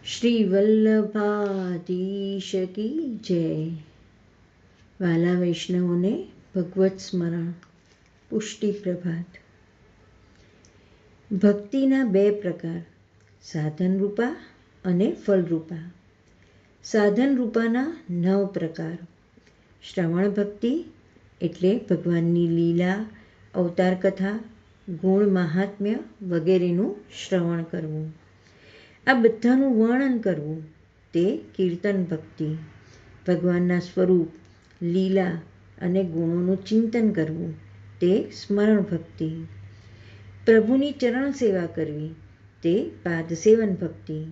શ્રી વલ્લભાધીશ કી જય. વાલા વૈષ્ણવોને ભગવત સ્મરણ. પુષ્ટિ પ્રભાત. ભક્તિના બે પ્રકાર, સાધન રૂપા અને ફલરૂપા. સાધન રૂપાના 9 પ્રકાર. શ્રવણ ભક્તિ એટલે ભગવાનની લીલા, અવતાર કથા, ગુણ મહાત્મ્ય વગેરેનું શ્રવણ કરવું. આ બધાનું વર્ણન કરવું તે કીર્તન ભક્તિ. ભગવાનના સ્વરૂપ, લીલા અને ગુણોનું ચિંતન કરવું તે સ્મરણ ભક્તિ. પ્રભુની ચરણ સેવા કરવી તે પાદસેવન ભક્તિ.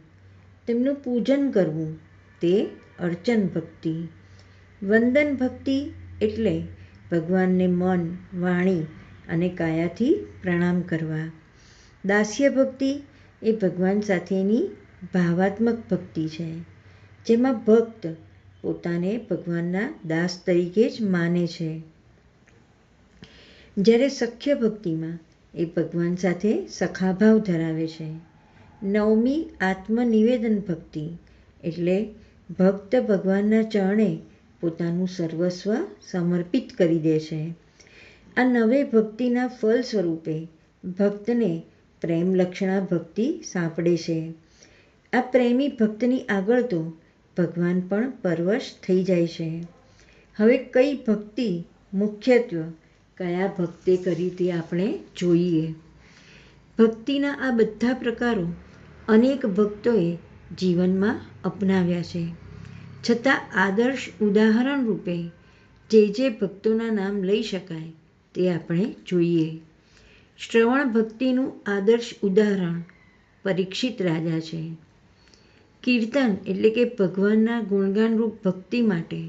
તેમનું પૂજન કરવું તે અર્ચન ભક્તિ. વંદન ભક્તિ એટલે ભગવાનને મન, વાણી અને કાયાથી પ્રણામ કરવા. દાસ્ય ભક્તિ એ ભગવાન સાથેની ભાવાત્મક ભક્તિ છે, જેમાં ભક્ત પોતાને ભગવાનના દાસ તરીકે જ માને છે. જ્યારે સખ્ય ભક્તિમાં એ ભગવાન સાથે સખાભાવ ધરાવે છે. 9મી આત્મનિવેદન ભક્તિ એટલે ભક્ત ભગવાનના ચરણે પોતાનું સર્વસ્વ સમર્પિત કરી દે છે. આ 9 ભક્તિના ફળ સ્વરૂપે ભક્તને પ્રેમ લક્ષણા ભક્તિ સાંપડે છે. આ પ્રેમી ભક્તની આગળ તો ભગવાન પણ પરવશ થઈ જાય છે. હવે કઈ ભક્તિ મુખ્યત્વે કયા ભક્તે કરી તે આપણે જોઈએ. ભક્તિના આ બધા પ્રકારો અનેક ભક્તોએ જીવનમાં અપનાવ્યા છે. છતાં આદર્શ ઉદાહરણ રૂપે જે ભક્તોના નામ લઈ શકાય તે આપણે જોઈએ. શ્રવણ ભક્તિનું આદર્શ ઉદાહરણ પરીક્ષિત રાજા છે. કીર્તન એટલે કે ભગવાનના ગુણગાનરૂપ ભક્તિ માટે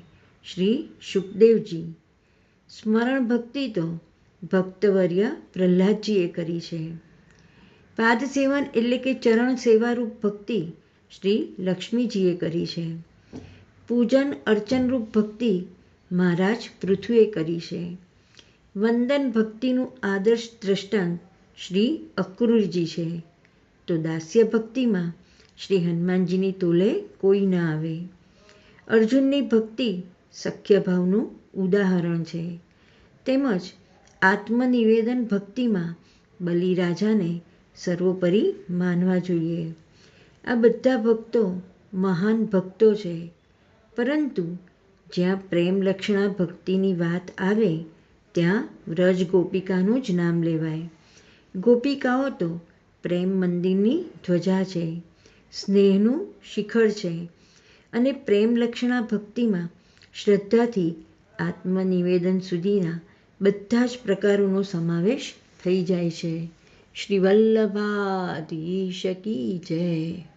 શ્રી શુકદેવજી. સ્મરણ ભક્તિ તો ભક્તવર્ય પ્રહલાદજીએ કરી છે. પાદસેવન એટલે કે ચરણ સેવારૂપ ભક્તિ શ્રી લક્ષ્મીજીએ કરી છે. પૂજન અર્ચનરૂપ ભક્તિ મહારાજ પૃથુએ કરી છે. વંદન ભક્તિનું આદર્શ દ્રષ્ટાંત શ્રી અક્રૂરજી છે. તો દાસ્ય ભક્તિમાં શ્રી હનુમાનજીની તોલે કોઈ ન આવે. અર્જુનની ભક્તિ સખ્યભાવનું ઉદાહરણ છે. તેમજ આત્મનિવેદન ભક્તિમાં બલિરાજાને સર્વોપરી માનવા જોઈએ. આ બધા ભક્તો મહાન ભક્તો છે, પરંતુ જ્યાં પ્રેમ લક્ષણા ભક્તિની વાત આવે ત્યાં વ્રજ ગોપિકાનું જ નામ લેવાય. ગોપિકાઓ તો પ્રેમ મંદિરની ધ્વજા છે, સ્નેહનું શિખર છે અને પ્રેમ લક્ષણા ભક્તિમાં શ્રદ્ધાથી આત્મનિવેદન સુધીના બધા જ પ્રકારોનો સમાવેશ થઈ જાય છે. શ્રી વલ્લભાધીશ કી જય.